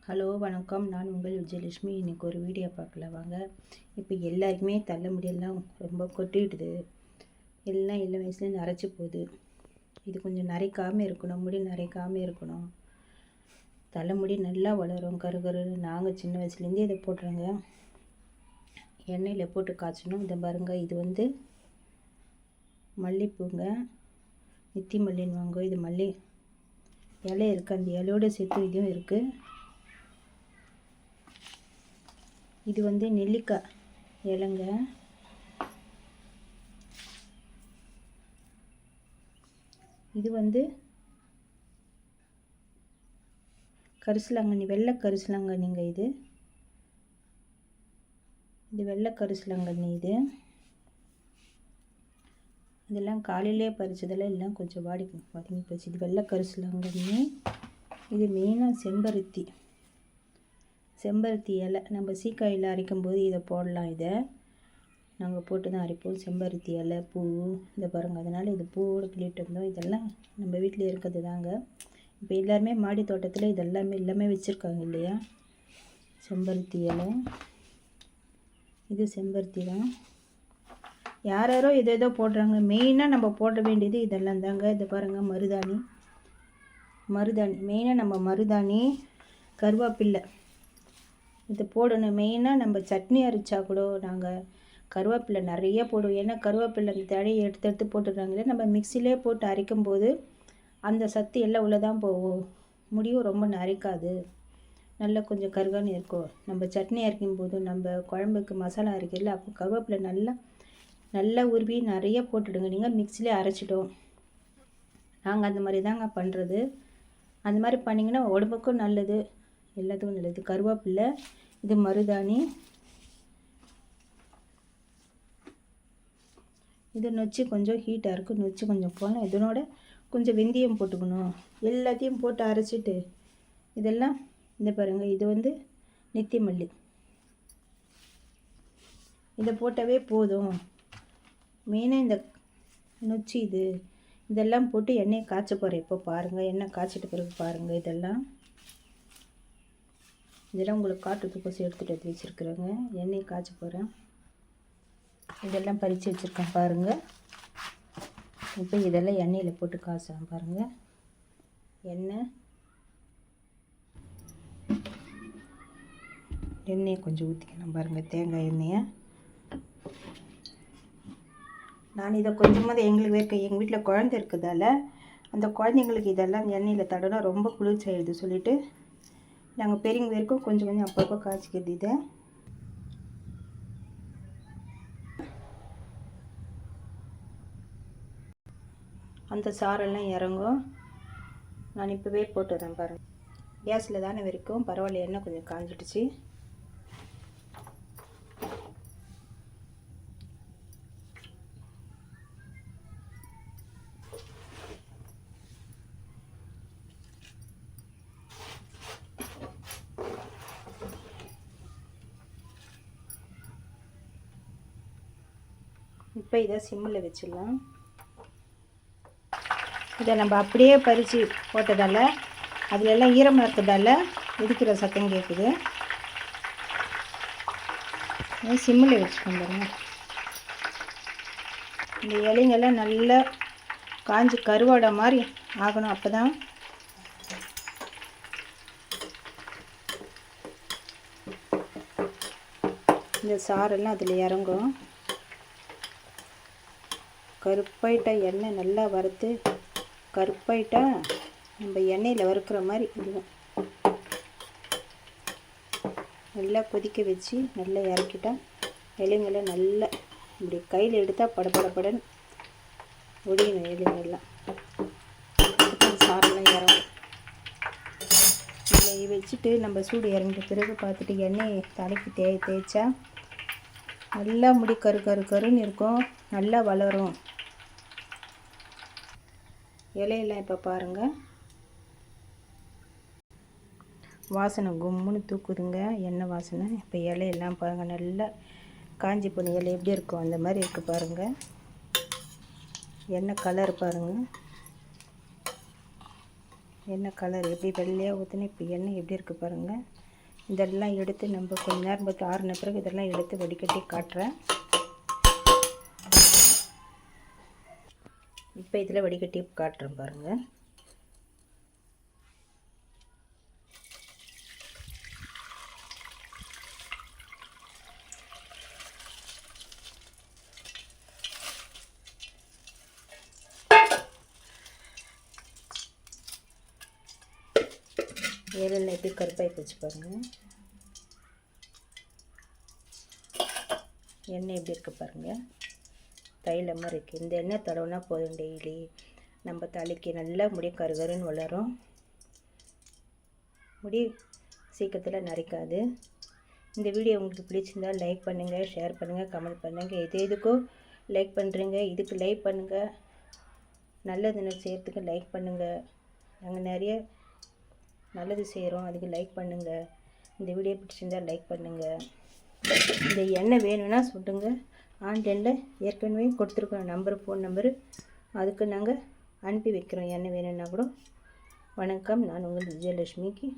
Hello வணக்கம். நான் உங்கள் விஜயலட்சுமி. இன்றைக்கி ஒரு வீடியோ பார்க்கலாம் வாங்க. இப்போ எல்லாருக்குமே தலைமுடியெல்லாம் ரொம்ப கொட்டிடுது. எல்லாம் எல்லா வயசுலேயும் நரைச்சி போகுது. இது கொஞ்சம் நரைக்காமல் இருக்கணும், முடி நரைக்காமல் இருக்கணும், தலைமுடி நல்லா வளரும் கருகருன்னு. நாங்கள் சின்ன வயசுலேருந்தே இதை போடுறோங்க. எண்ணெயில் போட்டு காய்ச்சணும். இதை பாருங்க, இது மல்லிப்பூங்க, நித்தி மல்லின்னு வாங்க. இது மல்லி இலை இருக்குது, அந்த இலையோடு சேர்த்து இதுவும் இருக்குது. இது நெல்லிக்காய் இலைங்க. இது கரிசலாங்கண்ணி, வெள்ளை கரிசலாங்கண்ணிங்க. இது வெள்ளை கரிசலாங்கண்ணி. இதெல்லாம் காலையிலே பறிச்சதெல்லாம் எல்லாம் கொஞ்சம் வதங்கி போச்சு. இது வெள்ளை கரிசலாங்கண்ணி. இது மெயினாக செம்பருத்தி இலை. நம்ம சீக்காயில் அரைக்கும்போது இதை போடலாம். இதை நாங்கள் போட்டு தான் அரைப்போம். செம்பருத்தி இலை, பூ, இந்த பாருங்கள். அதனால் இது பூவோடு கிள்ளிட்டு இருந்தோம். இதெல்லாம் நம்ம வீட்டில் இருக்கிறது தாங்க. இப்போ எல்லாருமே மாடி தோட்டத்தில் எல்லாமே வச்சுருக்காங்க இல்லையா. செம்பருத்தி இலை, இது செம்பருத்தி தான். யாரோ ஏதோ போடுறாங்க. மெயினாக நம்ம போட வேண்டியது இதெல்லாம் தாங்க. இதை பாருங்கள், மருதாணி மெயினாக நம்ம மருதாணி, கருவேப்பில்லை இது போடணும். மெயினாக நம்ம சட்னி அரைச்சா கூட நாங்கள் கருவேப்பிலை நிறைய போடுவோம். ஏன்னா கருவேப்பிலை அந்த தழையை எடுத்து போட்டுடுறாங்களே. நம்ம மிக்சிலே போட்டு அரைக்கும்போது அந்த சத்து எல்லாம் உள்ளே தான் போகும். முடியும் ரொம்ப நரைக்காது, நல்லா கொஞ்சம் கருகான்னு இருக்கும். நம்ம சட்னி அரைக்கும் போது, நம்ம குழம்புக்கு மசாலா அரைக்கல, அப்போ கருவேப்பிலை நல்லா உருவி நிறைய போட்டுடுங்க. நீங்கள் மிக்சிலே அரைச்சிட்டோம். நாங்கள் அந்த மாதிரி தாங்க பண்ணுறது. அந்த மாதிரி பண்ணிங்கன்னா உடம்புக்கும் நல்லது, எல்லாத்துக்கும் நல்லது. கருவேப்பிலை, இது மருதாணி, இது நொச்சி கொஞ்சம் ஹீட்டாக இருக்குது. நொச்சி கொஞ்சம் போடணும். இதனோட கொஞ்சம் வெந்தயம் போட்டுக்கணும். எல்லாத்தையும் போட்டு அரைச்சிட்டு இதெல்லாம் இந்த பாருங்கள். இது நித்தி மல்லி. இதை போட்டவே போதும். மெயினாக இந்த நொச்சி இதெல்லாம் போட்டு எண்ணெயை காய்ச்ச போகிறேன். இப்போ பாருங்கள், எண்ணெய் காய்ச்சிட்டு பிறகு பாருங்கள். இதெல்லாம் உங்களுக்கு காட்டுறதுக்கோசம் எடுத்துகிட்டு வச்சுருக்குறேங்க. எண்ணெயை காய்ச்ச போகிறேன். இதெல்லாம் பறித்து வச்சுருக்கேன் பாருங்கள். இப்போ இதெல்லாம் எண்ணெயில் போட்டு காய்ச்சலாம் பாருங்கள். எண்ணெயை கொஞ்சம் ஊற்றிக்கலாம் பாருங்கள், தேங்காய் எண்ணெயை. நான் இதை கொஞ்சமாக எங்கள் வீட்டில் குழந்தை இருக்குதால அந்த குழந்தைங்களுக்கு இதெல்லாம் எண்ணெயில் தடவை ரொம்ப குளிர்ச்சி ஆகிடுது சொல்லிவிட்டு நாங்கள் பெரியவங்க வரைக்கும் கொஞ்சம் அப்பப்போ காய்ச்சிக்கிறது. இதை அந்த சாரெல்லாம் இறங்கும். நான் இப்போவே போட்டுறேன் பாருங்கள். கேஸில் தானே வரைக்கும் பரவாயில்ல. எண்ணெய் கொஞ்சம் காஞ்சிடுச்சு. இப்போ இதை சிம்மில் வச்சிடலாம். இதை நம்ம அப்படியே பறித்து போட்டதால் அதிலெல்லாம் ஈரமாக இருக்கிறதால இடிக்கிற சத்தம் கேட்குது. சிம்மில் வச்சுக்கோங்க பாருங்க. இந்த இலைங்கெல்லாம் நல்லா காஞ்சி கருவாடை மாதிரி ஆகணும். அப்போ தான் இந்த சாரெல்லாம் அதில் இறங்கும். கருப்பாயிட்டா எண்ணெய் நல்லா வறுத்து கருப்பாயிட்டா நம்ம எண்ணெயில் வறுக்கிற மாதிரி இதுவும் நல்லா கொதிக்க வச்சு நல்லா இறக்கிட்டா இலைங்களை நல்லா இப்படி கையில் எடுத்தால் படன்னு ஒடியணும். இலைங்கெல்லாம் சாரெல்லாம் இறங்கும். இதை வச்சுட்டு நம்ம சூடு இறங்கிட்ட பிறகு பார்த்துட்டு எண்ணெய் தலைக்கு தேய்ச்சா நல்லா முடி கருன்னு இருக்கும், நல்லா வளரும். இலையெல்லாம் இப்போ பாருங்கள், வாசனை கும்முன்னு தூக்குதுங்க, எண்ணெய் வாசனை. இப்போ இலையெல்லாம் பாருங்கள், நல்லா காஞ்சி போன இலை எப்படி இருக்கும் அந்த மாதிரி இருக்குது பாருங்கள். எண்ணெய் கலர் பாருங்கள். எண்ணெய் கலர் எப்படி வெள்ளையாக ஊற்றுனா இப்போ எண்ணெய் எப்படி இருக்குது பாருங்கள். இதெல்லாம் எடுத்து நம்ம கொஞ்ச நேரம் பார்த்து ஆறுன பிறகு இதெல்லாம் எடுத்து வடிகட்டி காட்டுறேன். இப்போ இதில் வடிகட்டி காட்டுறேன் பாருங்கள். ஏலெல்லாம் எப்படி கருப்பாகி போச்சு பாருங்கள். எண்ணெய் எப்படி இருக்குது பாருங்கள், தைலமாக இருக்குது. இந்த எண்ணெய் தடவுனா போதும், டெய்லி நம்ம தலைக்கு நல்லா முடி கருகருன்னு வளரும். முடி சீக்கிரத்தில் நரைக்காது. இந்த வீடியோ உங்களுக்கு பிடிச்சிருந்தால் லைக் பண்ணுங்கள், ஷேர் பண்ணுங்கள், கமெண்ட் பண்ணுங்கள். எதுக்கும் லைக் பண்ணுறீங்க, இதுக்கு லைக் பண்ணுங்கள். நல்லது செய்கிறதுக்கு லைக் பண்ணுங்கள். நாங்கள் நிறைய நல்லது செய்கிறோம், அதுக்கு லைக் பண்ணுங்கள். இந்த வீடியோ பிடிச்சிருந்தால் லைக் பண்ணுங்கள். இந்த எண்ணெய் வேணும்னா சொல்லுங்கள். ஆன்லைனில் ஏற்கனவே கொடுத்துருக்கோம் நம்பரு, ஃபோன் நம்பரு, அதுக்கு நாங்கள் அனுப்பி வைக்கிறோம். எண்ணெய் வேணும்னா கூட. வணக்கம், நான் உங்கள் விஜயலட்சுமிக்கு